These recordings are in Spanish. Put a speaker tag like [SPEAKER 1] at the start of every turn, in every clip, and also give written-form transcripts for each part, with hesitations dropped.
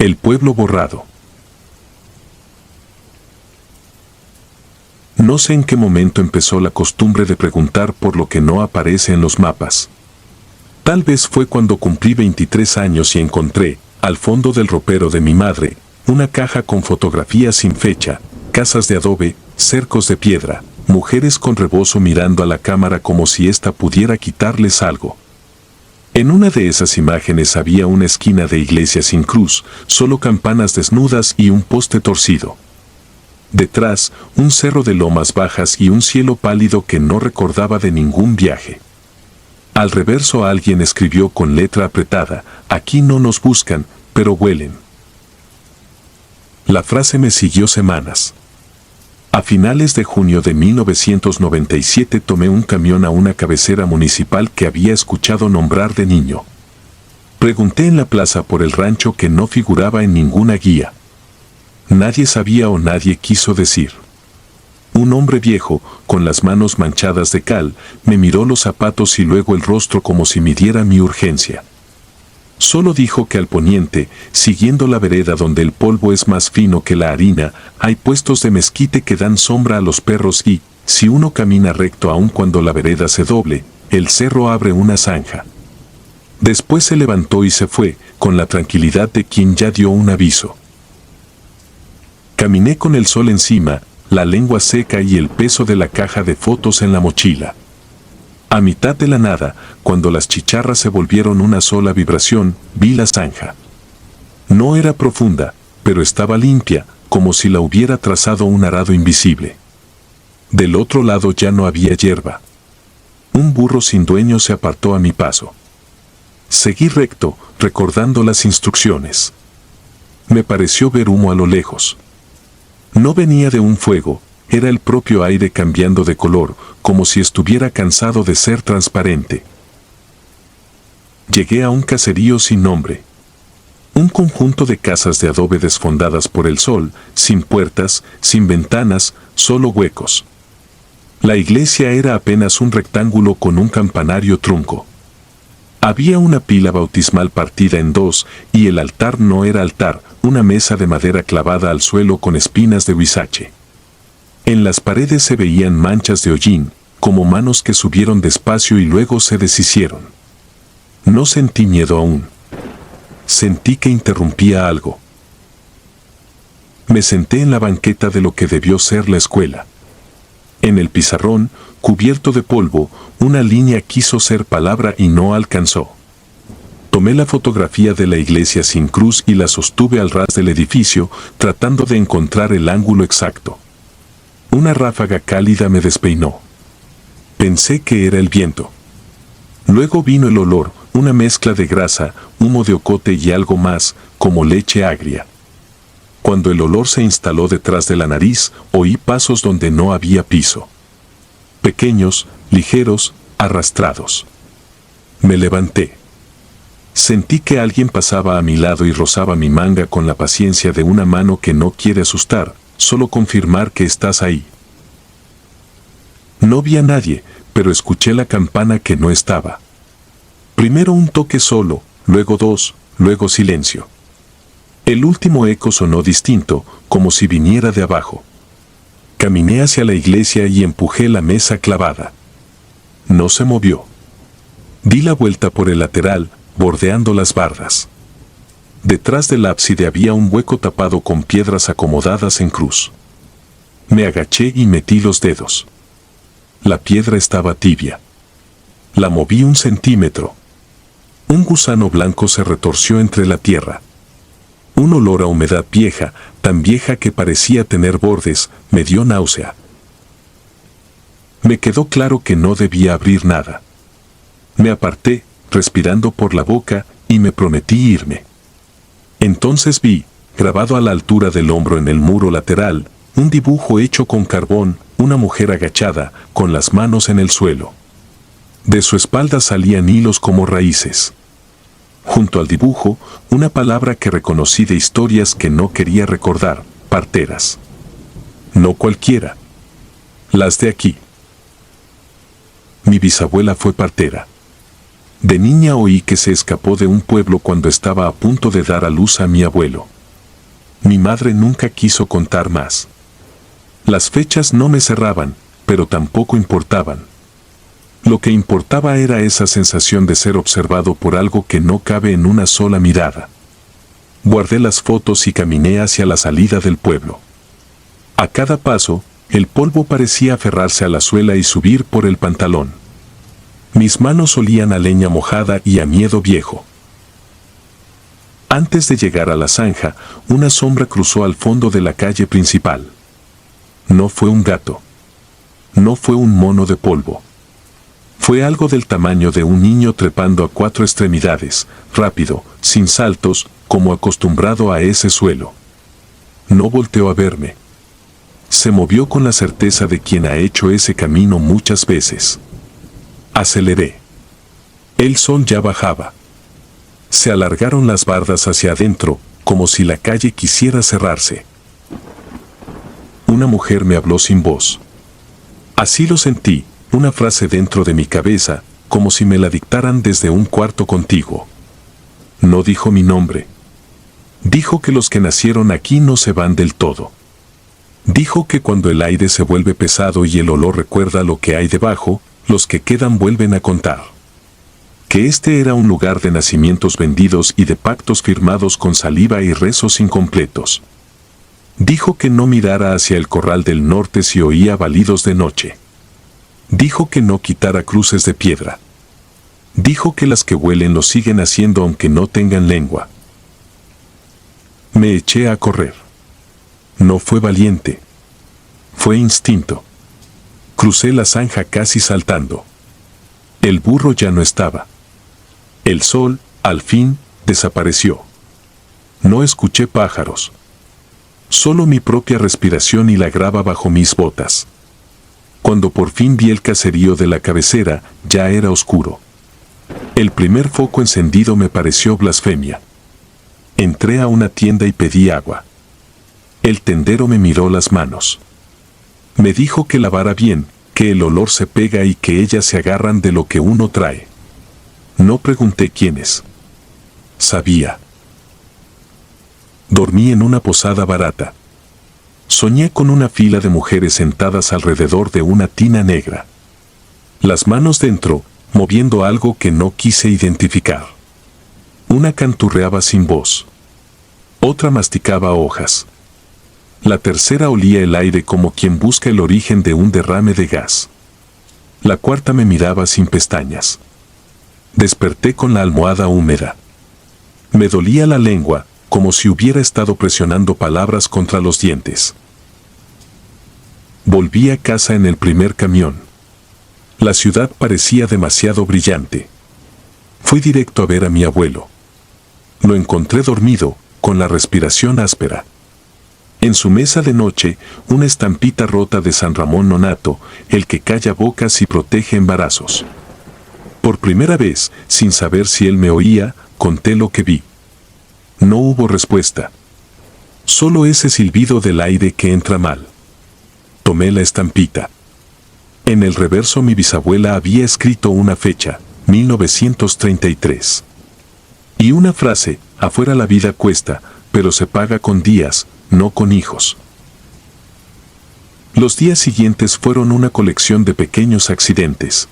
[SPEAKER 1] El pueblo borrado. No sé en qué momento empezó la costumbre de preguntar por lo que no aparece en los mapas. Tal vez fue cuando cumplí 23 años y encontré, al fondo del ropero de mi madre, una caja con fotografías sin fecha, casas de adobe, cercos de piedra, mujeres con rebozo mirando a la cámara como si ésta pudiera quitarles algo. En una de esas imágenes había una esquina de iglesia sin cruz, solo campanas desnudas y un poste torcido. Detrás, un cerro de lomas bajas y un cielo pálido que no recordaba de ningún viaje. Al reverso alguien escribió con letra apretada: aquí no nos buscan, pero huelen. La frase me siguió semanas. A finales de junio de 1997 tomé un camión a una cabecera municipal que había escuchado nombrar de niño. Pregunté en la plaza por el rancho que no figuraba en ninguna guía. Nadie sabía o nadie quiso decir. Un hombre viejo, con las manos manchadas de cal, me miró los zapatos y luego el rostro como si midiera mi urgencia. Solo dijo que al poniente, siguiendo la vereda donde el polvo es más fino que la harina, hay puestos de mezquite que dan sombra a los perros y, si uno camina recto aun cuando la vereda se doble, el cerro abre una zanja. Después se levantó y se fue, con la tranquilidad de quien ya dio un aviso. Caminé con el sol encima, la lengua seca y el peso de la caja de fotos en la mochila. A mitad de la nada, cuando las chicharras se volvieron una sola vibración, vi la zanja. No era profunda, pero estaba limpia, como si la hubiera trazado un arado invisible. Del otro lado ya no había hierba. Un burro sin dueño se apartó a mi paso. Seguí recto, recordando las instrucciones. Me pareció ver humo a lo lejos. No venía de un fuego, era el propio aire cambiando de color, como si estuviera cansado de ser transparente. Llegué a un caserío sin nombre. Un conjunto de casas de adobe desfondadas por el sol, sin puertas, sin ventanas, solo huecos. La iglesia era apenas un rectángulo con un campanario trunco. Había una pila bautismal partida en dos, y el altar no era altar, una mesa de madera clavada al suelo con espinas de huizache. En las paredes se veían manchas de hollín, como manos que subieron despacio y luego se deshicieron. No sentí miedo aún. Sentí que interrumpía algo. Me senté en la banqueta de lo que debió ser la escuela. En el pizarrón, cubierto de polvo, una línea quiso ser palabra y no alcanzó. Tomé la fotografía de la iglesia sin cruz y la sostuve al ras del edificio, tratando de encontrar el ángulo exacto. Una ráfaga cálida me despeinó. Pensé que era el viento. Luego vino el olor, una mezcla de grasa, humo de ocote y algo más, como leche agria. Cuando el olor se instaló detrás de la nariz, oí pasos donde no había piso. Pequeños, ligeros, arrastrados. Me levanté. Sentí que alguien pasaba a mi lado y rozaba mi manga con la paciencia de una mano que no quiere asustar, solo confirmar que estás ahí. No vi a nadie, pero escuché la campana que no estaba. Primero un toque solo, luego dos, luego silencio. El último eco sonó distinto, como si viniera de abajo. Caminé hacia la iglesia y empujé la mesa clavada. No se movió. Di la vuelta por el lateral, bordeando las bardas. Detrás del ábside había un hueco tapado con piedras acomodadas en cruz. Me agaché y metí los dedos. La piedra estaba tibia. La moví 1 centímetro. Un gusano blanco se retorció entre la tierra. Un olor a humedad vieja, tan vieja que parecía tener bordes, me dio náusea. Me quedó claro que no debía abrir nada. Me aparté, respirando por la boca, y me prometí irme. Entonces vi, grabado a la altura del hombro en el muro lateral, un dibujo hecho con carbón, una mujer agachada, con las manos en el suelo. De su espalda salían hilos como raíces. Junto al dibujo, una palabra que reconocí de historias que no quería recordar: parteras. No cualquiera. Las de aquí. Mi bisabuela fue partera. De niña oí que se escapó de un pueblo cuando estaba a punto de dar a luz a mi abuelo. Mi madre nunca quiso contar más. Las fechas no me cerraban, pero tampoco importaban. Lo que importaba era esa sensación de ser observado por algo que no cabe en una sola mirada. Guardé las fotos y caminé hacia la salida del pueblo. A cada paso, el polvo parecía aferrarse a la suela y subir por el pantalón. Mis manos olían a leña mojada y a miedo viejo. Antes de llegar a la zanja, una sombra cruzó al fondo de la calle principal. No fue un gato. No fue un mono de polvo. Fue algo del tamaño de un niño trepando a 4 extremidades, rápido, sin saltos, como acostumbrado a ese suelo. No volteó a verme. Se movió con la certeza de quien ha hecho ese camino muchas veces. Aceleré. El sol ya bajaba. Se alargaron las bardas hacia adentro, como si la calle quisiera cerrarse. Una mujer me habló sin voz. Así lo sentí, una frase dentro de mi cabeza, como si me la dictaran desde un cuarto contiguo. No dijo mi nombre. Dijo que los que nacieron aquí no se van del todo. Dijo que cuando el aire se vuelve pesado y el olor recuerda lo que hay debajo, los que quedan vuelven a contar. Que este era un lugar de nacimientos vendidos y de pactos firmados con saliva y rezos incompletos. Dijo que no mirara hacia el corral del norte si oía balidos de noche. Dijo que no quitara cruces de piedra. Dijo que las que huelen lo siguen haciendo aunque no tengan lengua. Me eché a correr. No fue valiente. Fue instinto. Crucé la zanja casi saltando. El burro ya no estaba. El sol, al fin, desapareció. No escuché pájaros. Solo mi propia respiración y la grava bajo mis botas. Cuando por fin vi el caserío de la cabecera, ya era oscuro. El primer foco encendido me pareció blasfemia. Entré a una tienda y pedí agua. El tendero me miró las manos. Me dijo que lavara bien, que el olor se pega y que ellas se agarran de lo que uno trae. No pregunté quiénes. Sabía. Dormí en una posada barata. Soñé con una fila de mujeres sentadas alrededor de una tina negra. Las manos dentro, moviendo algo que no quise identificar. Una canturreaba sin voz. Otra masticaba hojas. La tercera olía el aire como quien busca el origen de un derrame de gas. La cuarta me miraba sin pestañas. Desperté con la almohada húmeda. Me dolía la lengua, como si hubiera estado presionando palabras contra los dientes. Volví a casa en el primer camión. La ciudad parecía demasiado brillante. Fui directo a ver a mi abuelo. Lo encontré dormido, con la respiración áspera. En su mesa de noche, una estampita rota de San Ramón Nonnato, el que calla bocas y protege embarazos. Por primera vez, sin saber si él me oía, conté lo que vi. No hubo respuesta. Solo ese silbido del aire que entra mal. Tomé la estampita. En el reverso mi bisabuela había escrito una fecha, 1933. Y una frase, afuera la vida cuesta, pero se paga con días, no con hijos. Los días siguientes fueron una colección de pequeños accidentes.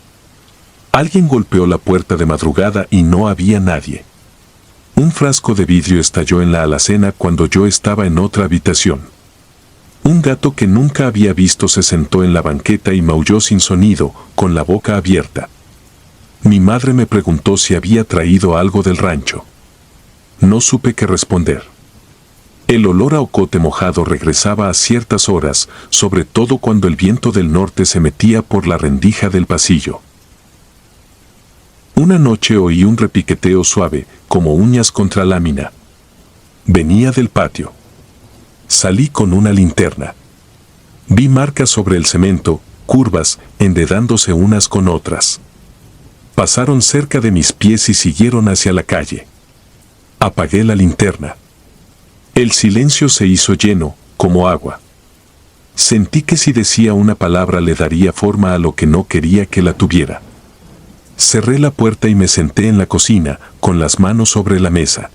[SPEAKER 1] Alguien golpeó la puerta de madrugada y no había nadie. Un frasco de vidrio estalló en la alacena cuando yo estaba en otra habitación. Un gato que nunca había visto se sentó en la banqueta y maulló sin sonido, con la boca abierta. Mi madre me preguntó si había traído algo del rancho. No supe qué responder. El olor a ocote mojado regresaba a ciertas horas, sobre todo cuando el viento del norte se metía por la rendija del pasillo. Una noche oí un repiqueteo suave, como uñas contra lámina. Venía del patio. Salí con una linterna. Vi marcas sobre el cemento, curvas, enredándose unas con otras. Pasaron cerca de mis pies y siguieron hacia la calle. Apagué la linterna. El silencio se hizo lleno, como agua. Sentí que si decía una palabra le daría forma a lo que no quería que la tuviera. Cerré la puerta y me senté en la cocina, con las manos sobre la mesa.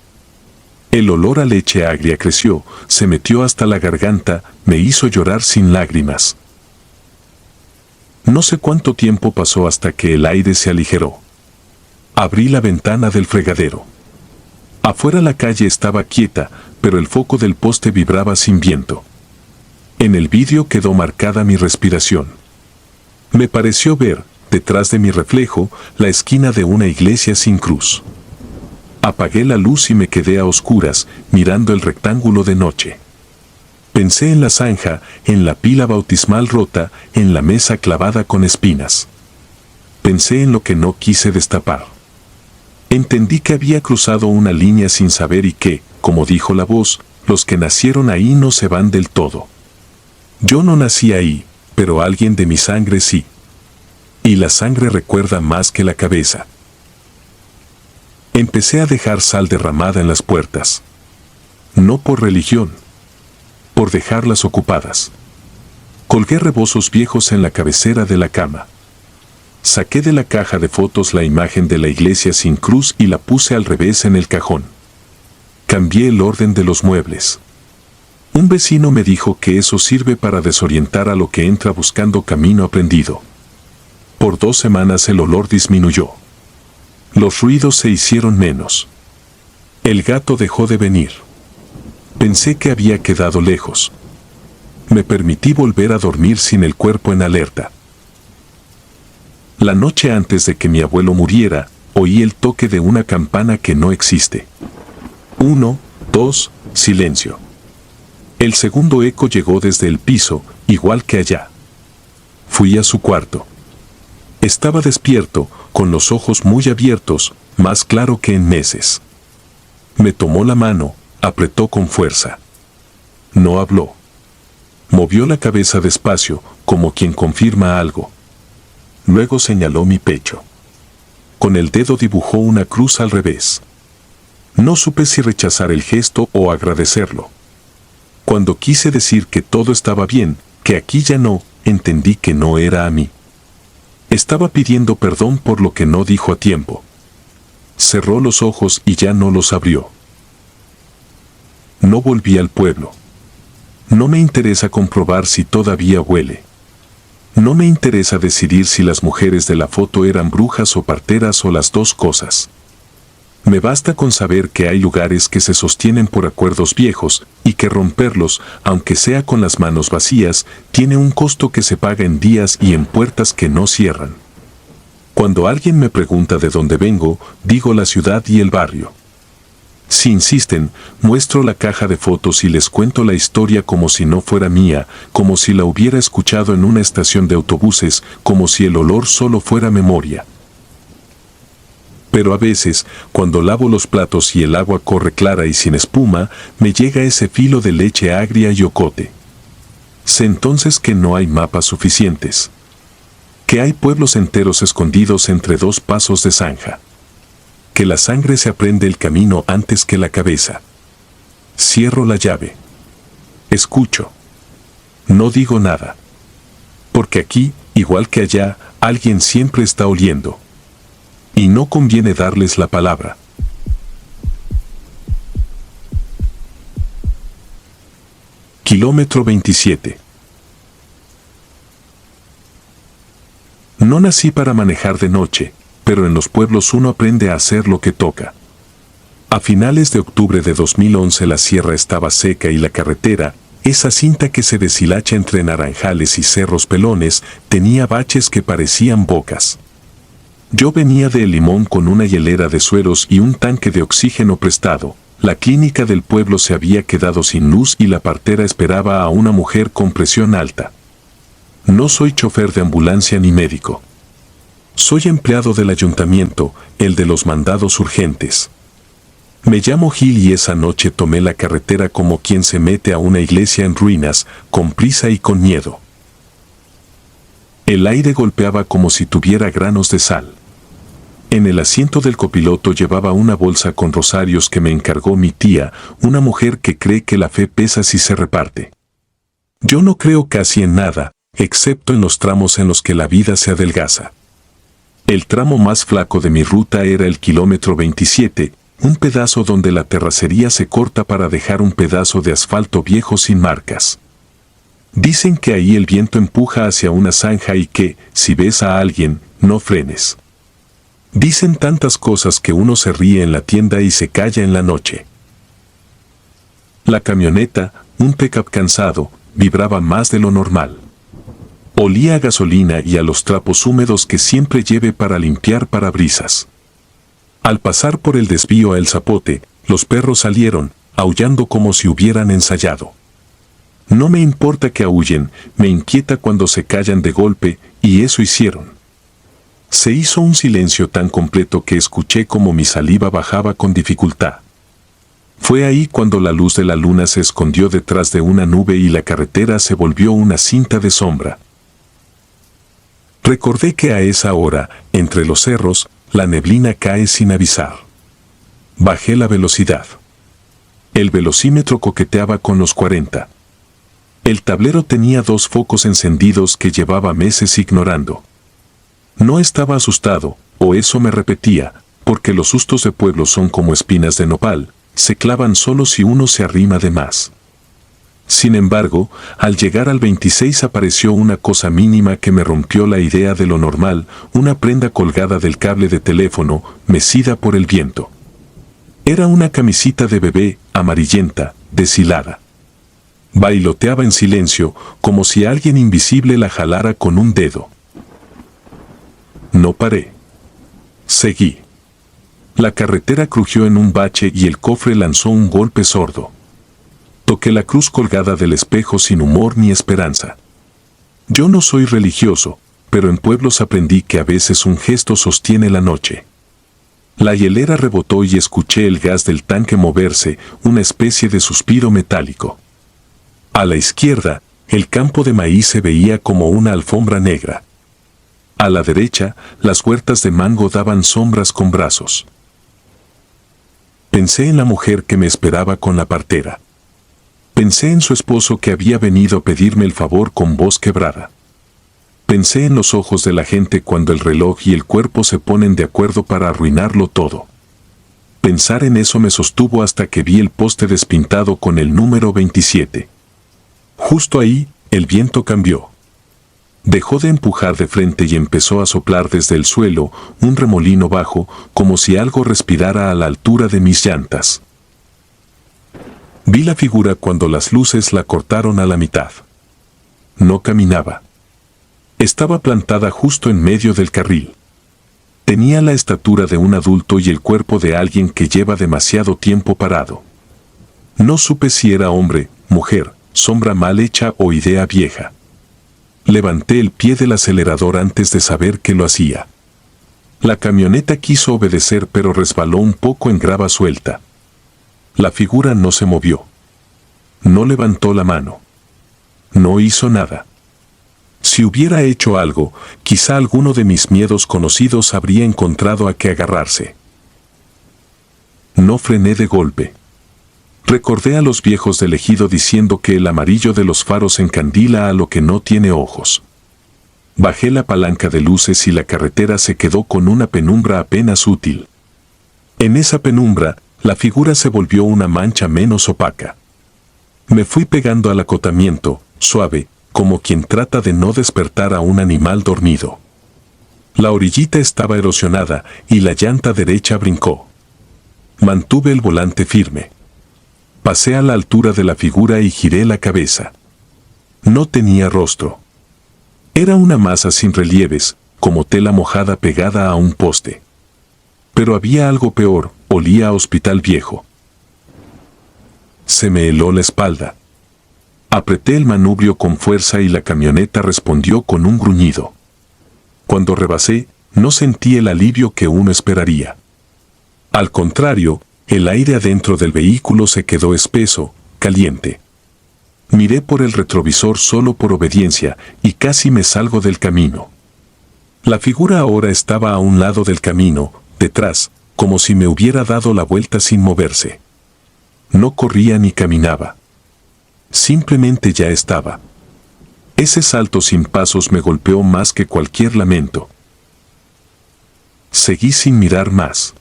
[SPEAKER 1] El olor a leche agria creció, se metió hasta la garganta, me hizo llorar sin lágrimas. No sé cuánto tiempo pasó hasta que el aire se aligeró. Abrí la ventana del fregadero. Afuera la calle estaba quieta, pero el foco del poste vibraba sin viento. En el vidrio quedó marcada mi respiración. Me pareció ver, detrás de mi reflejo, la esquina de una iglesia sin cruz. Apagué la luz y me quedé a oscuras, mirando el rectángulo de noche. Pensé en la zanja, en la pila bautismal rota, en la mesa clavada con espinas. Pensé en lo que no quise destapar. Entendí que había cruzado una línea sin saber y que, como dijo la voz, los que nacieron ahí no se van del todo. Yo no nací ahí, pero alguien de mi sangre sí. Y la sangre recuerda más que la cabeza. Empecé a dejar sal derramada en las puertas. No por religión, por dejarlas ocupadas. Colgué rebozos viejos en la cabecera de la cama. Saqué de la caja de fotos la imagen de la iglesia sin cruz y la puse al revés en el cajón. Cambié el orden de los muebles. Un vecino me dijo que eso sirve para desorientar a lo que entra buscando camino aprendido. Por 2 semanas el olor disminuyó. Los ruidos se hicieron menos. El gato dejó de venir. Pensé que había quedado lejos. Me permití volver a dormir sin el cuerpo en alerta. La noche antes de que mi abuelo muriera, oí el toque de una campana que no existe. 1, 2, silencio. El segundo eco llegó desde el piso, igual que allá. Fui a su cuarto. Estaba despierto, con los ojos muy abiertos, más claro que en meses. Me tomó la mano, apretó con fuerza. No habló. Movió la cabeza despacio, como quien confirma algo. Luego señaló mi pecho. Con el dedo dibujó una cruz al revés. No supe si rechazar el gesto o agradecerlo. Cuando quise decir que todo estaba bien, que aquí ya no, entendí que no era a mí. Estaba pidiendo perdón por lo que no dijo a tiempo. Cerró los ojos y ya no los abrió. No volví al pueblo. No me interesa comprobar si todavía huele. No me interesa decidir si las mujeres de la foto eran brujas o parteras o las dos cosas. Me basta con saber que hay lugares que se sostienen por acuerdos viejos y que romperlos, aunque sea con las manos vacías, tiene un costo que se paga en días y en puertas que no cierran. Cuando alguien me pregunta de dónde vengo, digo la ciudad y el barrio. Si insisten, muestro la caja de fotos y les cuento la historia como si no fuera mía, como si la hubiera escuchado en una estación de autobuses, como si el olor solo fuera memoria. Pero a veces, cuando lavo los platos y el agua corre clara y sin espuma, me llega ese filo de leche agria y ocote. Sé entonces que no hay mapas suficientes. Que hay pueblos enteros escondidos entre 2 pasos de zanja. Que la sangre se aprende el camino antes que la cabeza. Cierro la llave. Escucho. No digo nada. Porque aquí, igual que allá, alguien siempre está oliendo. Y no conviene darles la palabra. Kilómetro 27. No nací para manejar de noche, pero en los pueblos uno aprende a hacer lo que toca. A finales de octubre de 2011 la sierra estaba seca y la carretera, esa cinta que se deshilacha entre naranjales y cerros pelones, tenía baches que parecían bocas. Yo venía de El Limón con una hielera de sueros y un tanque de oxígeno prestado. La clínica del pueblo se había quedado sin luz y la partera esperaba a una mujer con presión alta. No soy chofer de ambulancia ni médico. Soy empleado del ayuntamiento, el de los mandados urgentes. Me llamo Gil y esa noche tomé la carretera como quien se mete a una iglesia en ruinas, con prisa y con miedo. El aire golpeaba como si tuviera granos de sal. En el asiento del copiloto llevaba una bolsa con rosarios que me encargó mi tía, una mujer que cree que la fe pesa si se reparte. Yo no creo casi en nada, excepto en los tramos en los que la vida se adelgaza. El tramo más flaco de mi ruta era el kilómetro 27, un pedazo donde la terracería se corta para dejar un pedazo de asfalto viejo sin marcas. Dicen que ahí el viento empuja hacia una zanja y que, si ves a alguien, no frenes. Dicen tantas cosas que uno se ríe en la tienda y se calla en la noche. La camioneta, un pick-up cansado, vibraba más de lo normal. Olía a gasolina y a los trapos húmedos que siempre lleve para limpiar parabrisas. Al pasar por el desvío a El Zapote, los perros salieron, aullando como si hubieran ensayado. No me importa que aúllen, me inquieta cuando se callan de golpe, y eso hicieron. Se hizo un silencio tan completo que escuché como mi saliva bajaba con dificultad. Fue ahí cuando la luz de la luna se escondió detrás de una nube y la carretera se volvió una cinta de sombra. Recordé que a esa hora, entre los cerros, la neblina cae sin avisar. Bajé la velocidad. El velocímetro coqueteaba con los 40. El tablero tenía 2 focos encendidos que llevaba meses ignorando. No estaba asustado, o eso me repetía, porque los sustos de pueblo son como espinas de nopal, se clavan solo si uno se arrima de más. Sin embargo, al llegar al 26 apareció una cosa mínima que me rompió la idea de lo normal, una prenda colgada del cable de teléfono, mecida por el viento. Era una camisita de bebé, amarillenta, deshilada. Bailoteaba en silencio, como si alguien invisible la jalara con un dedo. No paré. Seguí. La carretera crujió en un bache y el cofre lanzó un golpe sordo. Toqué la cruz colgada del espejo sin humor ni esperanza. Yo no soy religioso, pero en pueblos aprendí que a veces un gesto sostiene la noche. La hielera rebotó y escuché el gas del tanque moverse, una especie de suspiro metálico. A la izquierda, el campo de maíz se veía como una alfombra negra. A la derecha, las huertas de mango daban sombras con brazos. Pensé en la mujer que me esperaba con la partera. Pensé en su esposo que había venido a pedirme el favor con voz quebrada. Pensé en los ojos de la gente cuando el reloj y el cuerpo se ponen de acuerdo para arruinarlo todo. Pensar en eso me sostuvo hasta que vi el poste despintado con el número 27. Justo ahí, el viento cambió. Dejó de empujar de frente y empezó a soplar desde el suelo, un remolino bajo, como si algo respirara a la altura de mis llantas. Vi la figura cuando las luces la cortaron a la mitad. No caminaba. Estaba plantada justo en medio del carril. Tenía la estatura de un adulto y el cuerpo de alguien que lleva demasiado tiempo parado. No supe si era hombre, mujer, sombra mal hecha o idea vieja. Levanté el pie del acelerador antes de saber que lo hacía. La camioneta quiso obedecer pero resbaló un poco en grava suelta. La figura no se movió. No levantó la mano. No hizo nada. Si hubiera hecho algo, quizá alguno de mis miedos conocidos habría encontrado a qué agarrarse. No frené de golpe. Recordé a los viejos del ejido diciendo que el amarillo de los faros encandila a lo que no tiene ojos. Bajé la palanca de luces y la carretera se quedó con una penumbra apenas útil. En esa penumbra, la figura se volvió una mancha menos opaca. Me fui pegando al acotamiento, suave, como quien trata de no despertar a un animal dormido. La orillita estaba erosionada y la llanta derecha brincó. Mantuve el volante firme. Pasé a la altura de la figura y giré la cabeza. No tenía rostro. Era una masa sin relieves, como tela mojada pegada a un poste. Pero había algo peor, olía a hospital viejo. Se me heló la espalda. Apreté el manubrio con fuerza y la camioneta respondió con un gruñido. Cuando rebasé, no sentí el alivio que uno esperaría. Al contrario, el aire adentro del vehículo se quedó espeso, caliente. Miré por el retrovisor solo por obediencia y casi me salgo del camino. La figura ahora estaba a un lado del camino, detrás, como si me hubiera dado la vuelta sin moverse. No corría ni caminaba. Simplemente ya estaba. Ese salto sin pasos me golpeó más que cualquier lamento. Seguí sin mirar más.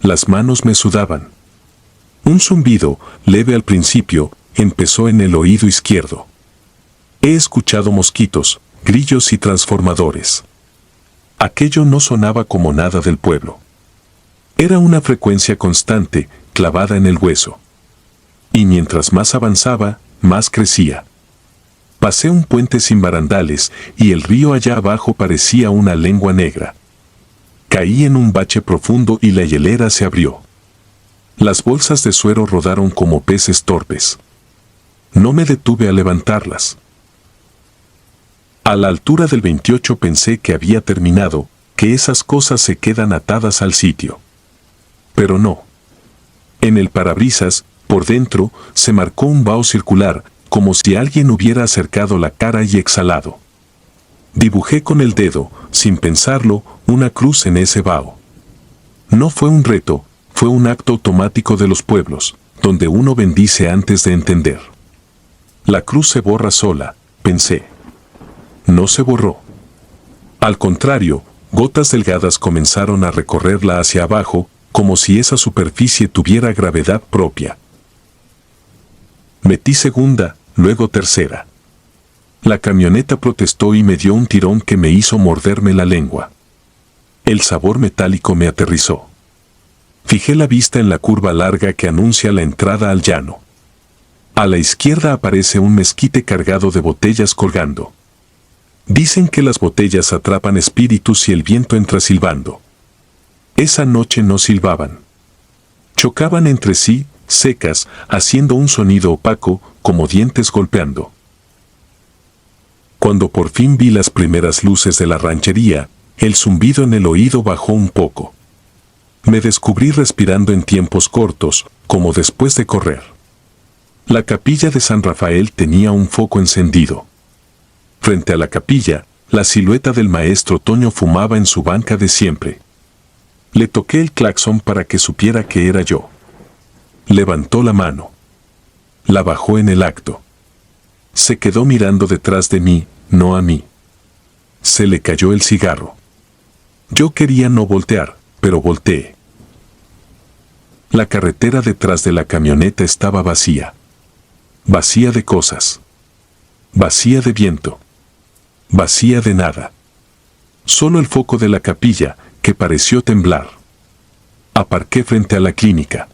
[SPEAKER 1] Las manos me sudaban. Un zumbido, leve al principio, empezó en el oído izquierdo. He escuchado mosquitos, grillos y transformadores. Aquello no sonaba como nada del pueblo. Era una frecuencia constante, clavada en el hueso. Y mientras más avanzaba, más crecía. Pasé un puente sin barandales y el río allá abajo parecía una lengua negra. Caí en un bache profundo y la hielera se abrió. Las bolsas de suero rodaron como peces torpes. No me detuve a levantarlas. A la altura del 28 pensé que había terminado, que esas cosas se quedan atadas al sitio. Pero no. En el parabrisas, por dentro, se marcó un vaho circular, como si alguien hubiera acercado la cara y exhalado. Dibujé con el dedo, sin pensarlo, una cruz en ese vaho. No fue un reto, fue un acto automático de los pueblos, donde uno bendice antes de entender. La cruz se borra sola, pensé. No se borró. Al contrario, gotas delgadas comenzaron a recorrerla hacia abajo, como si esa superficie tuviera gravedad propia. Metí segunda, luego tercera. La camioneta protestó y me dio un tirón que me hizo morderme la lengua. El sabor metálico me aterrizó. Fijé la vista en la curva larga que anuncia la entrada al llano. A la izquierda aparece un mezquite cargado de botellas colgando. Dicen que las botellas atrapan espíritus y el viento entra silbando. Esa noche no silbaban. Chocaban entre sí, secas, haciendo un sonido opaco, como dientes golpeando. Cuando por fin vi las primeras luces de la ranchería, el zumbido en el oído bajó un poco. Me descubrí respirando en tiempos cortos, como después de correr. La capilla de San Rafael tenía un foco encendido. Frente a la capilla, la silueta del maestro Toño fumaba en su banca de siempre. Le toqué el claxon para que supiera que era yo. Levantó la mano. La bajó en el acto. Se quedó mirando detrás de mí, no a mí. Se le cayó el cigarro. Yo quería no voltear, pero volteé. La carretera detrás de la camioneta estaba vacía. Vacía de cosas. Vacía de viento. Vacía de nada. Solo el foco de la capilla, que pareció temblar. Aparqué frente a la clínica.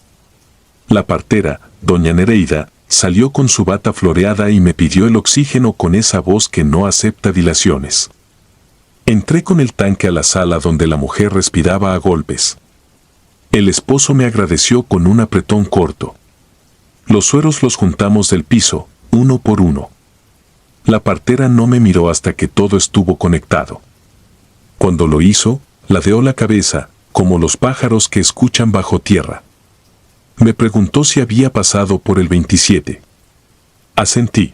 [SPEAKER 1] La partera, doña Nereida, salió con su bata floreada y me pidió el oxígeno con esa voz que no acepta dilaciones. Entré con el tanque a la sala donde la mujer respiraba a golpes. El esposo me agradeció con un apretón corto. Los sueros los juntamos del piso, uno por uno. La partera no me miró hasta que todo estuvo conectado. Cuando lo hizo, ladeó la cabeza, como los pájaros que escuchan bajo tierra. Me preguntó si había pasado por el 27. Asentí.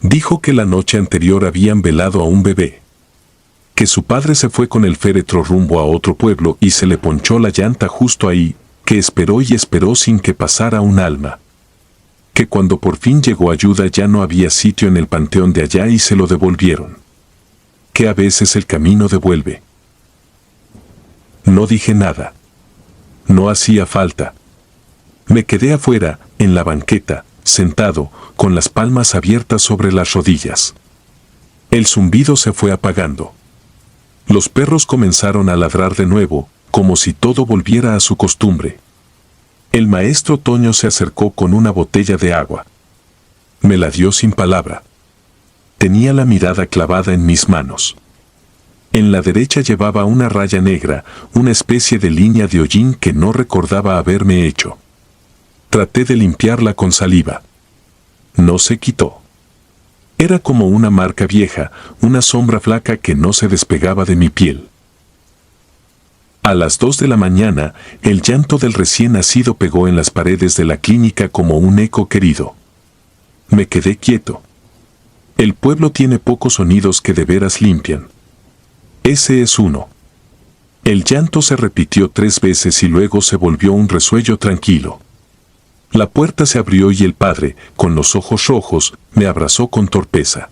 [SPEAKER 1] Dijo que la noche anterior habían velado a un bebé. Que su padre se fue con el féretro rumbo a otro pueblo y se le ponchó la llanta justo ahí, que esperó y esperó sin que pasara un alma. Que cuando por fin llegó ayuda ya no había sitio en el panteón de allá y se lo devolvieron. Que a veces el camino devuelve. No dije nada. No hacía falta. Me quedé afuera, en la banqueta, sentado, con las palmas abiertas sobre las rodillas. El zumbido se fue apagando. Los perros comenzaron a ladrar de nuevo, como si todo volviera a su costumbre. El maestro Toño se acercó con una botella de agua. Me la dio sin palabra. Tenía la mirada clavada en mis manos. En la derecha llevaba una raya negra, una especie de línea de hollín que no recordaba haberme hecho. Traté de limpiarla con saliva. No se quitó. Era como una marca vieja, una sombra flaca que no se despegaba de mi piel. A las 2 de la mañana, el llanto del recién nacido pegó en las paredes de la clínica como un eco querido. Me quedé quieto. El pueblo tiene pocos sonidos que de veras limpian. Ese es uno. El llanto se repitió 3 veces y luego se volvió un resuello tranquilo. La puerta se abrió y el padre, con los ojos rojos, me abrazó con torpeza.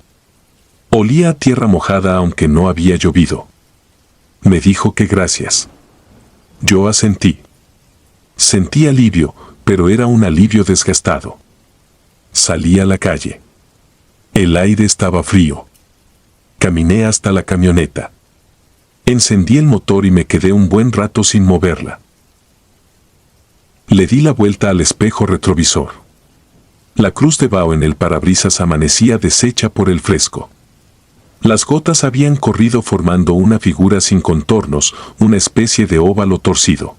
[SPEAKER 1] Olía a tierra mojada aunque no había llovido. Me dijo que gracias. Yo asentí. Sentí alivio, pero era un alivio desgastado. Salí a la calle. El aire estaba frío. Caminé hasta la camioneta. Encendí el motor y me quedé un buen rato sin moverla. Le di la vuelta al espejo retrovisor. La cruz de vaho en el parabrisas amanecía deshecha por el fresco. Las gotas habían corrido formando una figura sin contornos, una especie de óvalo torcido.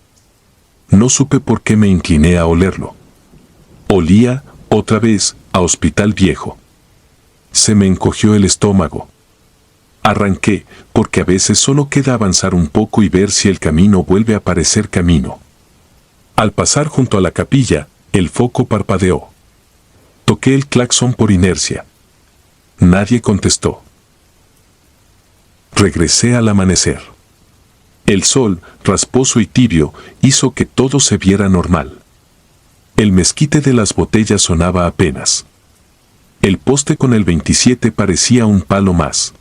[SPEAKER 1] No supe por qué me incliné a olerlo. Olía, otra vez, a hospital viejo. Se me encogió el estómago. Arranqué, porque a veces solo queda avanzar un poco y ver si el camino vuelve a parecer camino. Al pasar junto a la capilla, el foco parpadeó. Toqué el claxon por inercia. Nadie contestó. Regresé al amanecer. El sol, rasposo y tibio, hizo que todo se viera normal. El mezquite de las botellas sonaba apenas. El poste con el 27 parecía un palo más.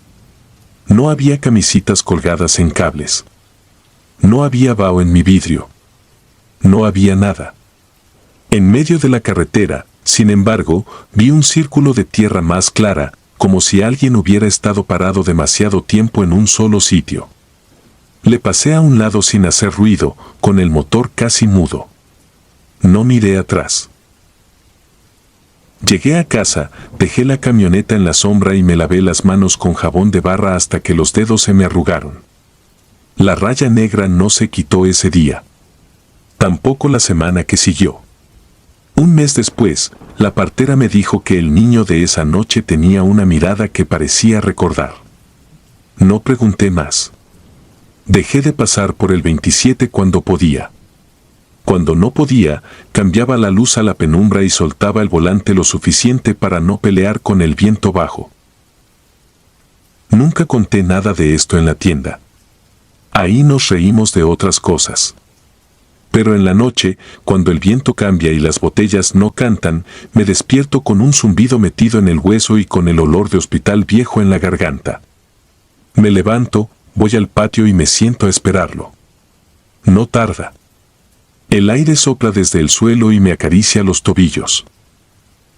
[SPEAKER 1] No había camisitas colgadas en cables. No había vaho en mi vidrio. No había nada. En medio de la carretera, sin embargo, vi un círculo de tierra más clara, como si alguien hubiera estado parado demasiado tiempo en un solo sitio. Le pasé a un lado sin hacer ruido, con el motor casi mudo. No miré atrás. Llegué a casa, dejé la camioneta en la sombra y me lavé las manos con jabón de barra hasta que los dedos se me arrugaron. La raya negra no se quitó ese día. Tampoco la semana que siguió. Un mes después, la partera me dijo que el niño de esa noche tenía una mirada que parecía recordar. No pregunté más. Dejé de pasar por el 27 cuando podía. Cuando no podía, cambiaba la luz a la penumbra y soltaba el volante lo suficiente para no pelear con el viento bajo. Nunca conté nada de esto en la tienda. Ahí nos reímos de otras cosas. Pero en la noche, cuando el viento cambia y las botellas no cantan, me despierto con un zumbido metido en el hueso y con el olor de hospital viejo en la garganta. Me levanto, voy al patio y me siento a esperarlo. No tarda. El aire sopla desde el suelo y me acaricia los tobillos.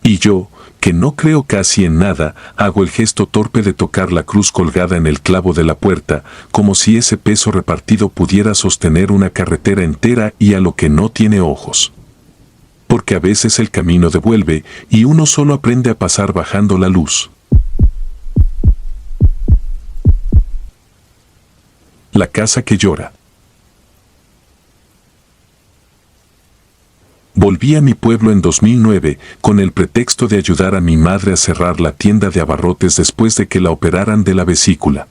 [SPEAKER 1] Y yo, que no creo casi en nada, hago el gesto torpe de tocar la cruz colgada en el clavo de la puerta, como si ese peso repartido pudiera sostener una carretera entera y a lo que no tiene ojos. Porque a veces el camino devuelve y uno solo aprende a pasar bajando la luz. La casa que llora. Volví a mi pueblo en 2009 con el pretexto de ayudar a mi madre a cerrar la tienda de abarrotes después de que la operaran de la vesícula.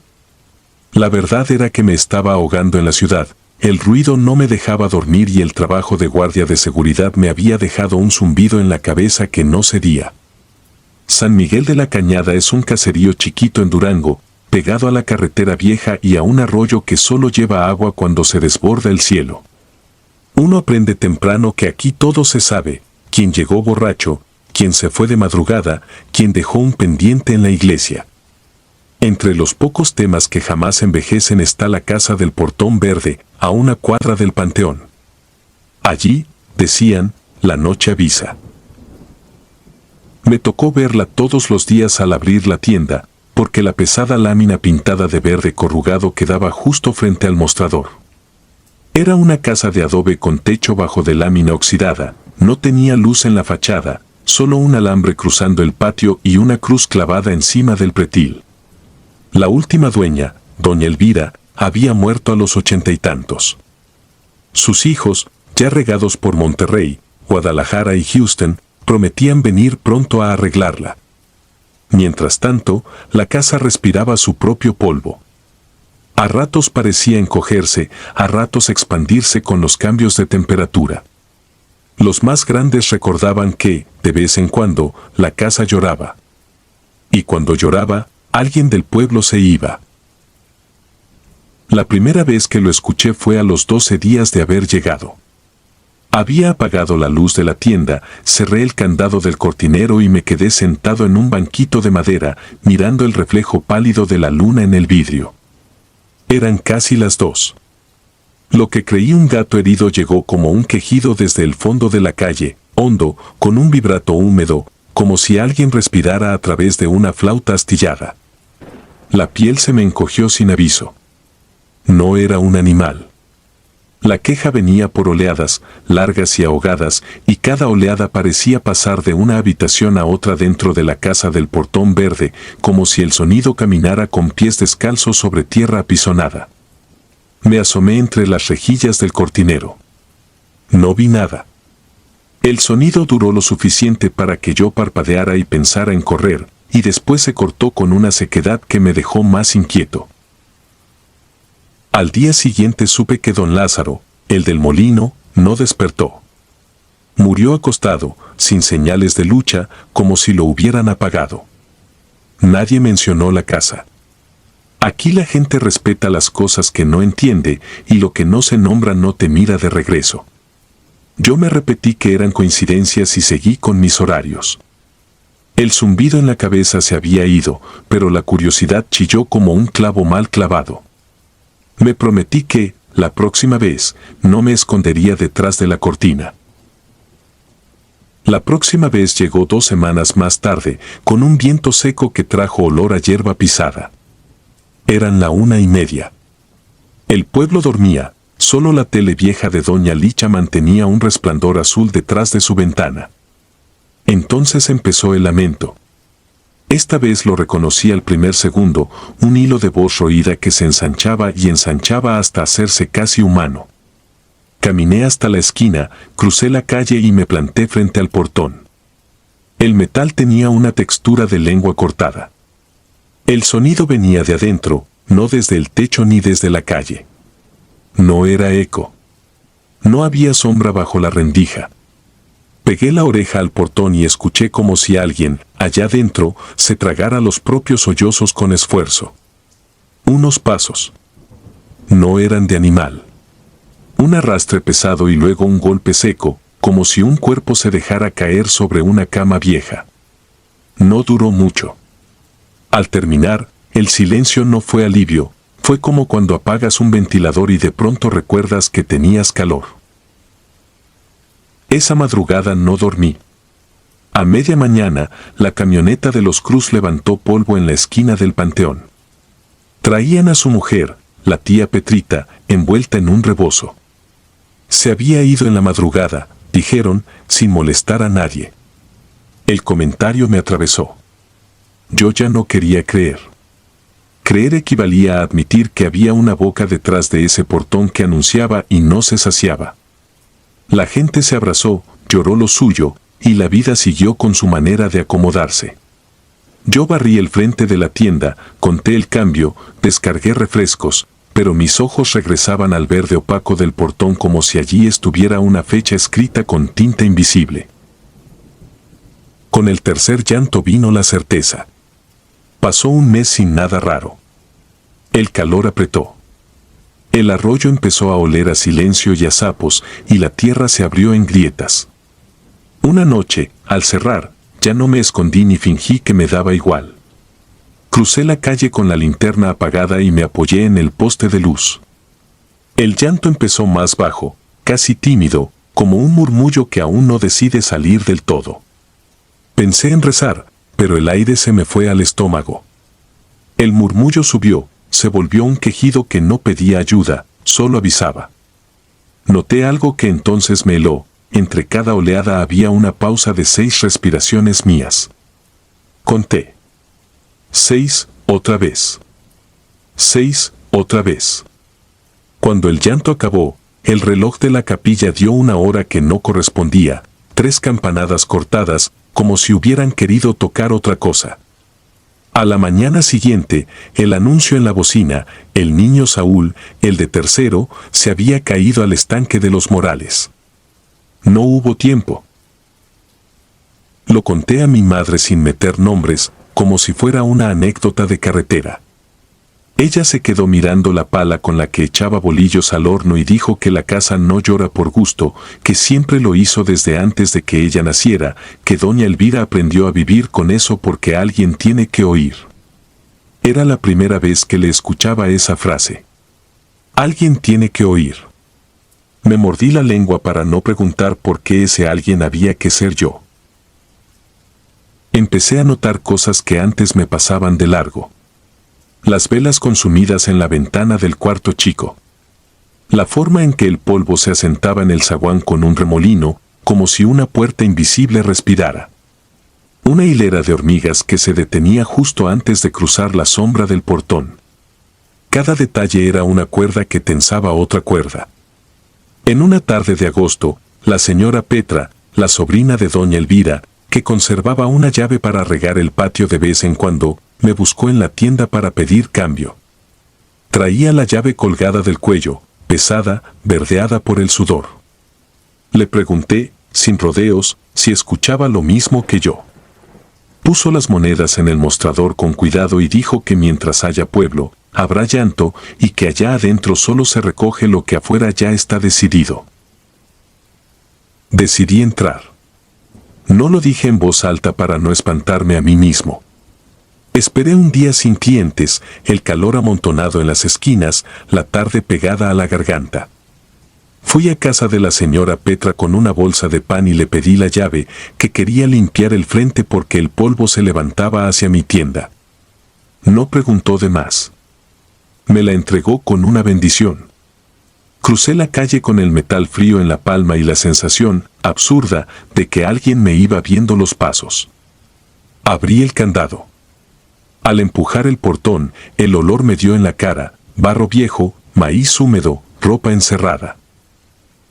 [SPEAKER 1] La verdad era que me estaba ahogando en la ciudad, el ruido no me dejaba dormir y el trabajo de guardia de seguridad me había dejado un zumbido en la cabeza que no cedía. San Miguel de la Cañada es un caserío chiquito en Durango, pegado a la carretera vieja y a un arroyo que solo lleva agua cuando se desborda el cielo. Uno aprende temprano que aquí todo se sabe, quién llegó borracho, quién se fue de madrugada, quién dejó un pendiente en la iglesia. Entre los pocos temas que jamás envejecen está la casa del portón verde, a una cuadra del panteón. Allí, decían, la noche avisa. Me tocó verla todos los días al abrir la tienda, porque la pesada lámina pintada de verde corrugado quedaba justo frente al mostrador. Era una casa de adobe con techo bajo de lámina oxidada, no tenía luz en la fachada, solo un alambre cruzando el patio y una cruz clavada encima del pretil. La última dueña, doña Elvira, había muerto a los 80 y tantos. Sus hijos, ya regados por Monterrey, Guadalajara y Houston, prometían venir pronto a arreglarla. Mientras tanto, la casa respiraba su propio polvo. A ratos parecía encogerse, a ratos expandirse con los cambios de temperatura. Los más grandes recordaban que, de vez en cuando, la casa lloraba. Y cuando lloraba, alguien del pueblo se iba. La primera vez que lo escuché fue a los 12 días de haber llegado. Había apagado la luz de la tienda, cerré el candado del cortinero y me quedé sentado en un banquito de madera, mirando el reflejo pálido de la luna en el vidrio. Eran casi las 2. Lo que creí un gato herido llegó como un quejido desde el fondo de la calle, hondo, con un vibrato húmedo, como si alguien respirara a través de una flauta astillada. La piel se me encogió sin aviso. No era un animal. La queja venía por oleadas, largas y ahogadas, y cada oleada parecía pasar de una habitación a otra dentro de la casa del portón verde, como si el sonido caminara con pies descalzos sobre tierra apisonada. Me asomé entre las rejillas del cortinero. No vi nada. El sonido duró lo suficiente para que yo parpadeara y pensara en correr, y después se cortó con una sequedad que me dejó más inquieto. Al día siguiente supe que don Lázaro, el del molino, no despertó. Murió acostado, sin señales de lucha, como si lo hubieran apagado. Nadie mencionó la casa. Aquí la gente respeta las cosas que no entiende, y lo que no se nombra no te mira de regreso. Yo me repetí que eran coincidencias y seguí con mis horarios. El zumbido en la cabeza se había ido, pero la curiosidad chilló como un clavo mal clavado. Me prometí que, la próxima vez, no me escondería detrás de la cortina. La próxima vez llegó 2 semanas más tarde, con un viento seco que trajo olor a hierba pisada. Eran la 1:30. El pueblo dormía, solo la tele vieja de doña Licha mantenía un resplandor azul detrás de su ventana. Entonces empezó el lamento. Esta vez lo reconocí al primer segundo, un hilo de voz roída que se ensanchaba y ensanchaba hasta hacerse casi humano. Caminé hasta la esquina, crucé la calle y me planté frente al portón. El metal tenía una textura de lengua cortada. El sonido venía de adentro, no desde el techo ni desde la calle. No era eco. No había sombra bajo la rendija. Pegué la oreja al portón y escuché como si alguien, allá dentro, se tragara los propios sollozos con esfuerzo. Unos pasos. No eran de animal. Un arrastre pesado y luego un golpe seco, como si un cuerpo se dejara caer sobre una cama vieja. No duró mucho. Al terminar, el silencio no fue alivio, fue como cuando apagas un ventilador y de pronto recuerdas que tenías calor. Esa madrugada no dormí. A media mañana, la camioneta de los Cruz levantó polvo en la esquina del panteón. Traían a su mujer, la tía Petrita, envuelta en un rebozo. Se había ido en la madrugada, dijeron, sin molestar a nadie. El comentario me atravesó. Yo ya no quería creer. Creer equivalía a admitir que había una boca detrás de ese portón que anunciaba y no se saciaba. La gente se abrazó, lloró lo suyo, y la vida siguió con su manera de acomodarse. Yo barrí el frente de la tienda, conté el cambio, descargué refrescos, pero mis ojos regresaban al verde opaco del portón como si allí estuviera una fecha escrita con tinta invisible. Con el tercer llanto vino la certeza. Pasó un mes sin nada raro. El calor apretó. El arroyo empezó a oler a silencio y a sapos, y la tierra se abrió en grietas. Una noche, al cerrar, ya no me escondí ni fingí que me daba igual. Crucé la calle con la linterna apagada y me apoyé en el poste de luz. El llanto empezó más bajo, casi tímido, como un murmullo que aún no decide salir del todo. Pensé en rezar, pero el aire se me fue al estómago. El murmullo subió, se volvió un quejido que no pedía ayuda, solo avisaba. Noté algo que entonces me heló, entre cada oleada había una pausa de 6 respiraciones mías. Conté. 6, otra vez. 6, otra vez. Cuando el llanto acabó, el reloj de la capilla dio una hora que no correspondía, 3 campanadas cortadas, como si hubieran querido tocar otra cosa. A la mañana siguiente, el anuncio en la bocina, el niño Saúl, el de tercero, se había caído al estanque de los Morales. No hubo tiempo. Lo conté a mi madre sin meter nombres, como si fuera una anécdota de carretera. Ella se quedó mirando la pala con la que echaba bolillos al horno y dijo que la casa no llora por gusto, que siempre lo hizo desde antes de que ella naciera, que doña Elvira aprendió a vivir con eso porque alguien tiene que oír. Era la primera vez que le escuchaba esa frase. Alguien tiene que oír. Me mordí la lengua para no preguntar por qué ese alguien había que ser yo. Empecé a notar cosas que antes me pasaban de largo. Las velas consumidas en la ventana del cuarto chico. La forma en que el polvo se asentaba en el zaguán con un remolino, como si una puerta invisible respirara. Una hilera de hormigas que se detenía justo antes de cruzar la sombra del portón. Cada detalle era una cuerda que tensaba otra cuerda. En una tarde de agosto, la señora Petra, la sobrina de doña Elvira, que conservaba una llave para regar el patio de vez en cuando, me buscó en la tienda para pedir cambio. Traía la llave colgada del cuello, pesada, verdeada por el sudor. Le pregunté, sin rodeos, si escuchaba lo mismo que yo. Puso las monedas en el mostrador con cuidado y dijo que mientras haya pueblo, habrá llanto y que allá adentro solo se recoge lo que afuera ya está decidido. Decidí entrar. No lo dije en voz alta para no espantarme a mí mismo. Esperé un día sin clientes, el calor amontonado en las esquinas, la tarde pegada a la garganta. Fui a casa de la señora Petra con una bolsa de pan y le pedí la llave, que quería limpiar el frente porque el polvo se levantaba hacia mi tienda. No preguntó de más. Me la entregó con una bendición. Crucé la calle con el metal frío en la palma y la sensación, absurda, de que alguien me iba viendo los pasos. Abrí el candado. Al empujar el portón, el olor me dio en la cara, barro viejo, maíz húmedo, ropa encerrada.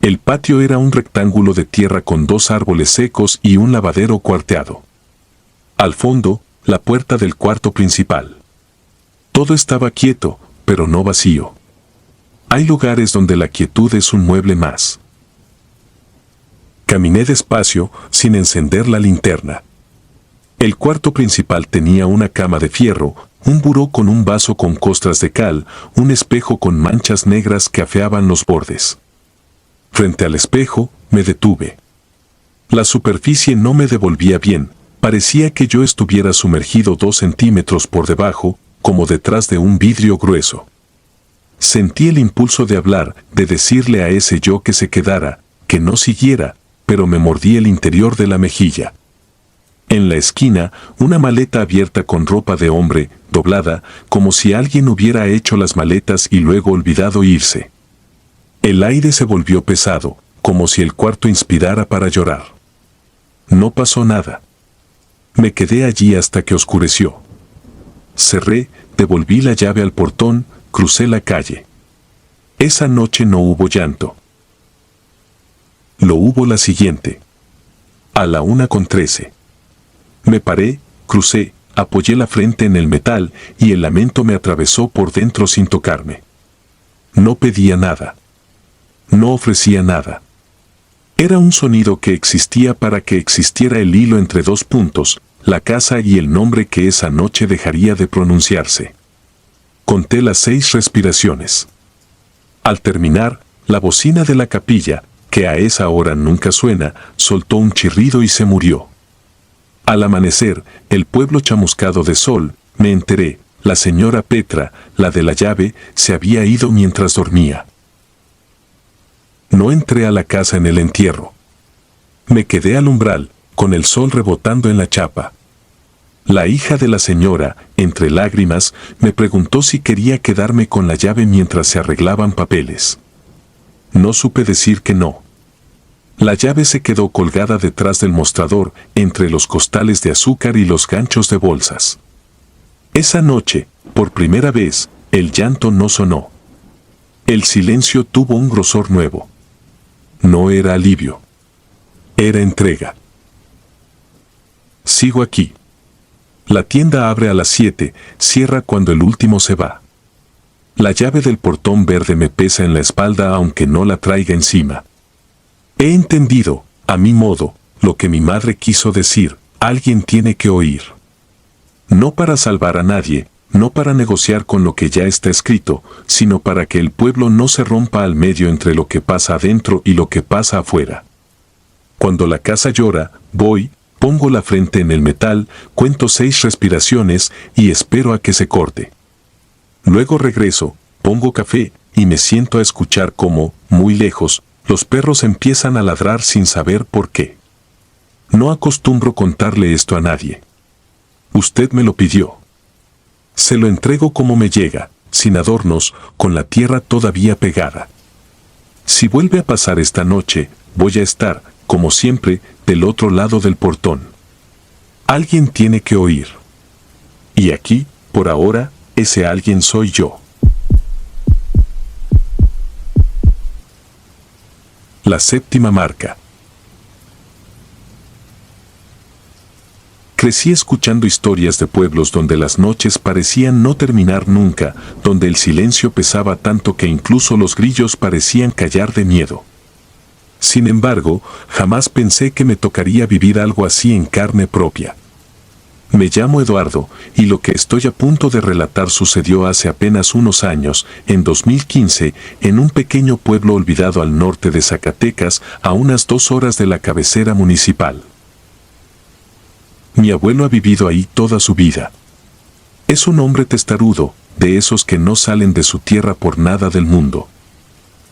[SPEAKER 1] El patio era un rectángulo de tierra con 2 árboles secos y un lavadero cuarteado. Al fondo, la puerta del cuarto principal. Todo estaba quieto, pero no vacío. Hay lugares donde la quietud es un mueble más. Caminé despacio, sin encender la linterna. El cuarto principal tenía una cama de fierro, un buró con un vaso con costras de cal, un espejo con manchas negras que afeaban los bordes. Frente al espejo, me detuve. La superficie no me devolvía bien, parecía que yo estuviera sumergido 2 centímetros por debajo, como detrás de un vidrio grueso. Sentí el impulso de hablar, de decirle a ese yo que se quedara, que no siguiera, pero me mordí el interior de la mejilla. En la esquina, una maleta abierta con ropa de hombre, doblada, como si alguien hubiera hecho las maletas y luego olvidado irse. El aire se volvió pesado, como si el cuarto inspirara para llorar. No pasó nada. Me quedé allí hasta que oscureció. Cerré, devolví la llave al portón, crucé la calle. Esa noche no hubo llanto. Lo hubo la siguiente. A la 1:13. Me paré, crucé, apoyé la frente en el metal y el lamento me atravesó por dentro sin tocarme. No pedía nada. No ofrecía nada. Era un sonido que existía para que existiera el hilo entre 2 puntos, la casa y el nombre que esa noche dejaría de pronunciarse. Conté las 6 respiraciones. Al terminar, la bocina de la capilla, que a esa hora nunca suena, soltó un chirrido y se murió. Al amanecer, el pueblo chamuscado de sol, me enteré, la señora Petra, la de la llave, se había ido mientras dormía. No entré a la casa en el entierro. Me quedé al umbral, con el sol rebotando en la chapa. La hija de la señora, entre lágrimas, me preguntó si quería quedarme con la llave mientras se arreglaban papeles. No supe decir que no. La llave se quedó colgada detrás del mostrador, entre los costales de azúcar y los ganchos de bolsas. Esa noche, por primera vez, el llanto no sonó. El silencio tuvo un grosor nuevo. No era alivio. Era entrega. Sigo aquí. La tienda abre a las 7, cierra cuando el último se va. La llave del portón verde me pesa en la espalda aunque no la traiga encima. He entendido, a mi modo, lo que mi madre quiso decir, alguien tiene que oír. No para salvar a nadie, no para negociar con lo que ya está escrito, sino para que el pueblo no se rompa al medio entre lo que pasa adentro y lo que pasa afuera. Cuando la casa llora, voy, pongo la frente en el metal, cuento 6 respiraciones y espero a que se corte. Luego regreso, pongo café y me siento a escuchar cómo, muy lejos, los perros empiezan a ladrar sin saber por qué. No acostumbro contarle esto a nadie. Usted me lo pidió. Se lo entrego como me llega, sin adornos, con la tierra todavía pegada. Si vuelve a pasar esta noche, voy a estar, como siempre, del otro lado del portón. Alguien tiene que oír. Y aquí, por ahora, ese alguien soy yo. La séptima marca. Crecí escuchando historias de pueblos donde las noches parecían no terminar nunca, donde el silencio pesaba tanto que incluso los grillos parecían callar de miedo. Sin embargo, jamás pensé que me tocaría vivir algo así en carne propia. Me llamo Eduardo, y lo que estoy a punto de relatar sucedió hace apenas unos años, en 2015, en un pequeño pueblo olvidado al norte de Zacatecas, a unas 2 horas de la cabecera municipal. Mi abuelo ha vivido ahí toda su vida. Es un hombre testarudo, de esos que no salen de su tierra por nada del mundo.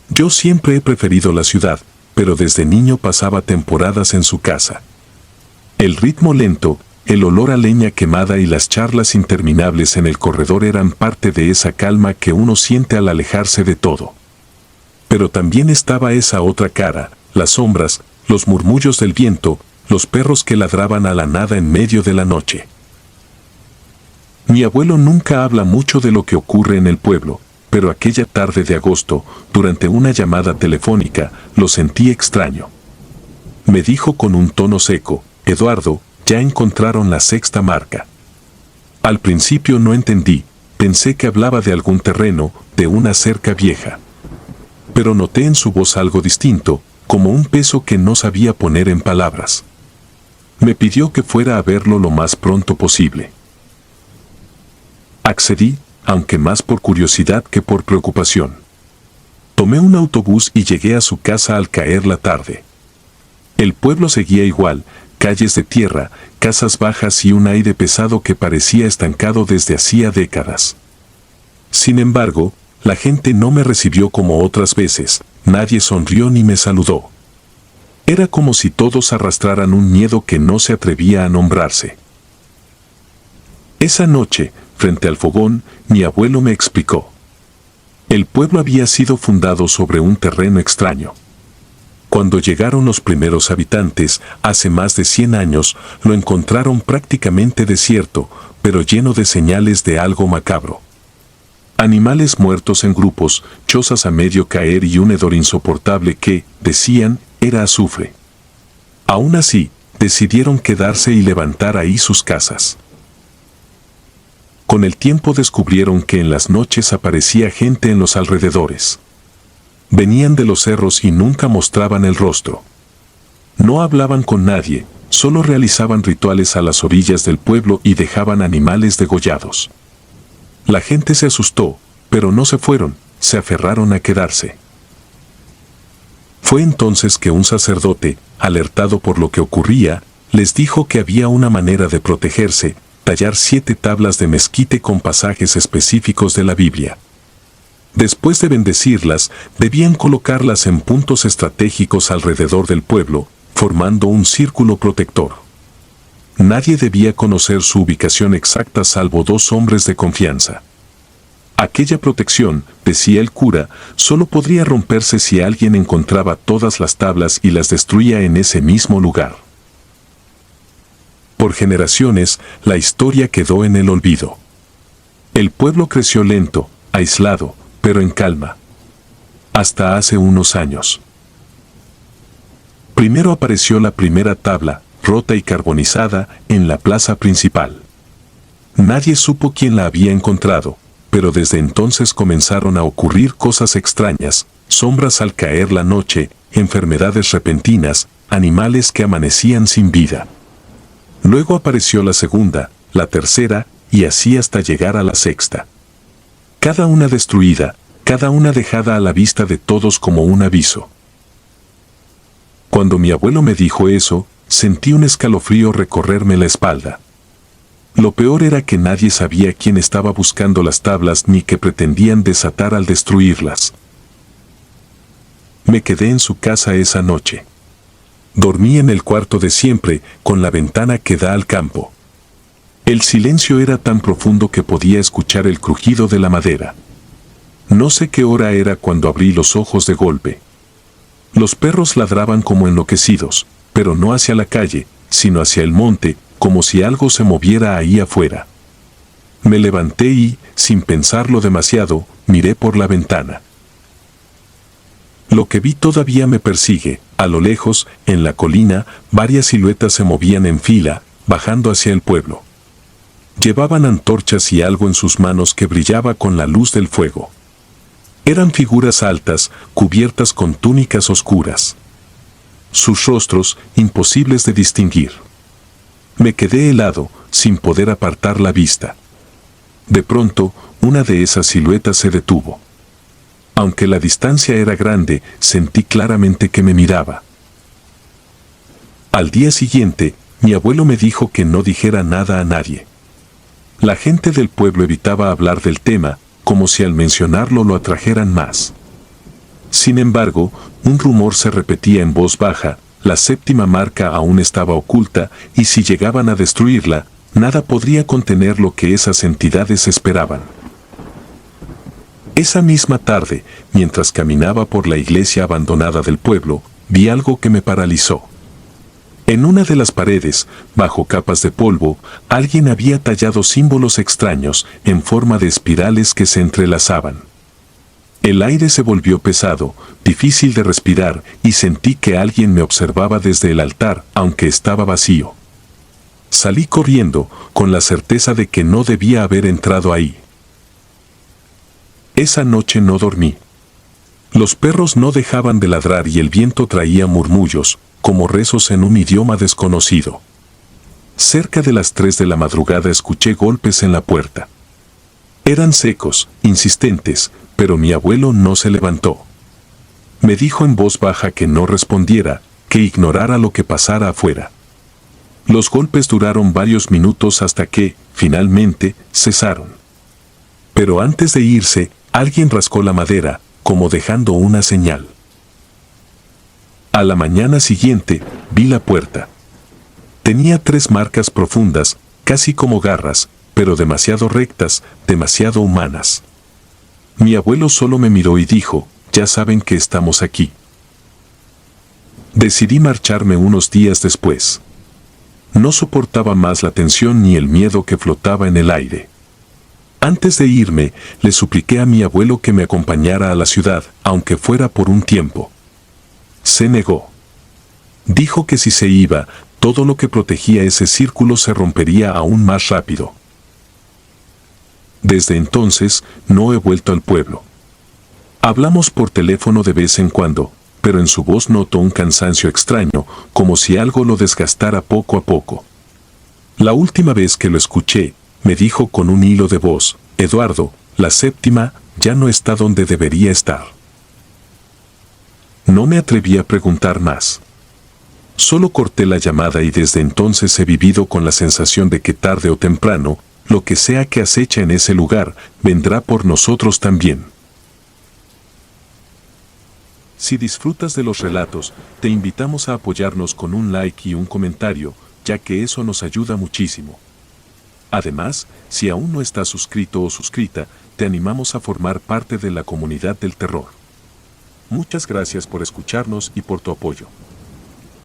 [SPEAKER 1] Yo siempre he preferido la ciudad, pero desde niño pasaba temporadas en su casa. El ritmo lento, el olor a leña quemada y las charlas interminables en el corredor eran parte de esa calma que uno siente al alejarse de todo. Pero también estaba esa otra cara, las sombras, los murmullos del viento, los perros que ladraban a la nada en medio de la noche. Mi abuelo nunca habla mucho de lo que ocurre en el pueblo, pero aquella tarde de agosto, durante una llamada telefónica, lo sentí extraño. Me dijo con un tono seco: Eduardo, ya encontraron la sexta marca. Al principio no entendí, pensé que hablaba de algún terreno, de una cerca vieja. Pero noté en su voz algo distinto, como un peso que no sabía poner en palabras. Me pidió que fuera a verlo lo más pronto posible. Accedí, aunque más por curiosidad que por preocupación. Tomé un autobús y llegué a su casa al caer la tarde. El pueblo seguía igual, calles de tierra, casas bajas y un aire pesado que parecía estancado desde hacía décadas. Sin embargo, la gente no me recibió como otras veces, nadie sonrió ni me saludó. Era como si todos arrastraran un miedo que no se atrevía a nombrarse. Esa noche, frente al fogón, mi abuelo me explicó. El pueblo había sido fundado sobre un terreno extraño. Cuando llegaron los primeros habitantes, hace más de 100 años, lo encontraron prácticamente desierto, pero lleno de señales de algo macabro. Animales muertos en grupos, chozas a medio caer y un hedor insoportable que, decían, era azufre. Aún así, decidieron quedarse y levantar ahí sus casas. Con el tiempo descubrieron que en las noches aparecía gente en los alrededores. Venían de los cerros y nunca mostraban el rostro. No hablaban con nadie, solo realizaban rituales a las orillas del pueblo y dejaban animales degollados. La gente se asustó, pero no se fueron, se aferraron a quedarse. Fue entonces que un sacerdote, alertado por lo que ocurría, les dijo que había una manera de protegerse: tallar 7 tablas de mezquite con pasajes específicos de la Biblia. Después de bendecirlas, debían colocarlas en puntos estratégicos alrededor del pueblo, formando un círculo protector. Nadie debía conocer su ubicación exacta salvo 2 hombres de confianza. Aquella protección, decía el cura, solo podría romperse si alguien encontraba todas las tablas y las destruía en ese mismo lugar. Por generaciones, la historia quedó en el olvido. El pueblo creció lento, aislado, pero en calma. Hasta hace unos años. Primero apareció la primera tabla, rota y carbonizada, en la plaza principal. Nadie supo quién la había encontrado, pero desde entonces comenzaron a ocurrir cosas extrañas: sombras al caer la noche, enfermedades repentinas, animales que amanecían sin vida. Luego apareció la segunda, la tercera, y así hasta llegar a la sexta. Cada una destruida, cada una dejada a la vista de todos como un aviso. Cuando mi abuelo me dijo eso, sentí un escalofrío recorrerme la espalda. Lo peor era que nadie sabía quién estaba buscando las tablas ni qué pretendían desatar al destruirlas. Me quedé en su casa esa noche. Dormí en el cuarto de siempre, con la ventana que da al campo. El silencio era tan profundo que podía escuchar el crujido de la madera. No sé qué hora era cuando abrí los ojos de golpe. Los perros ladraban como enloquecidos, pero no hacia la calle, sino hacia el monte, como si algo se moviera ahí afuera. Me levanté y, sin pensarlo demasiado, miré por la ventana. Lo que vi todavía me persigue. A lo lejos, en la colina, varias siluetas se movían en fila, bajando hacia el pueblo. Llevaban antorchas y algo en sus manos que brillaba con la luz del fuego. Eran figuras altas, cubiertas con túnicas oscuras. Sus rostros, imposibles de distinguir. Me quedé helado, sin poder apartar la vista. De pronto, una de esas siluetas se detuvo. Aunque la distancia era grande, sentí claramente que me miraba. Al día siguiente, mi abuelo me dijo que no dijera nada a nadie. La gente del pueblo evitaba hablar del tema, como si al mencionarlo lo atrajeran más. Sin embargo, un rumor se repetía en voz baja: la séptima marca aún estaba oculta, y si llegaban a destruirla, nada podría contener lo que esas entidades esperaban. Esa misma tarde, mientras caminaba por la iglesia abandonada del pueblo, vi algo que me paralizó. En una de las paredes, bajo capas de polvo, alguien había tallado símbolos extraños en forma de espirales que se entrelazaban. El aire se volvió pesado, difícil de respirar, y sentí que alguien me observaba desde el altar, aunque estaba vacío. Salí corriendo, con la certeza de que no debía haber entrado ahí. Esa noche no dormí. Los perros no dejaban de ladrar y el viento traía murmullos, como rezos en un idioma desconocido. Cerca de las 3 de la madrugada escuché golpes en la puerta. Eran secos, insistentes, pero mi abuelo no se levantó. Me dijo en voz baja que no respondiera, que ignorara lo que pasara afuera. Los golpes duraron varios minutos hasta que, finalmente, cesaron. Pero antes de irse, alguien rascó la madera, como dejando una señal. A la mañana siguiente, vi la puerta. Tenía 3 marcas profundas, casi como garras, pero demasiado rectas, demasiado humanas. Mi abuelo solo me miró y dijo: ya saben que estamos aquí. Decidí marcharme unos días después. No soportaba más la tensión ni el miedo que flotaba en el aire. Antes de irme, le supliqué a mi abuelo que me acompañara a la ciudad, aunque fuera por un tiempo. Se negó. Dijo que si se iba, todo lo que protegía ese círculo se rompería aún más rápido. Desde entonces, no he vuelto al pueblo. Hablamos por teléfono de vez en cuando, pero en su voz noto un cansancio extraño, como si algo lo desgastara poco a poco. La última vez que lo escuché, me dijo con un hilo de voz: Eduardo, la séptima ya no está donde debería estar. No me atreví a preguntar más. Solo corté la llamada y desde entonces he vivido con la sensación de que tarde o temprano, lo que sea que acecha en ese lugar, vendrá por nosotros también. Si disfrutas de los relatos, te invitamos a apoyarnos con un like y un comentario, ya que eso nos ayuda muchísimo. Además, si aún no estás suscrito o suscrita, te animamos a formar parte de la comunidad del terror. Muchas gracias por escucharnos y por tu apoyo.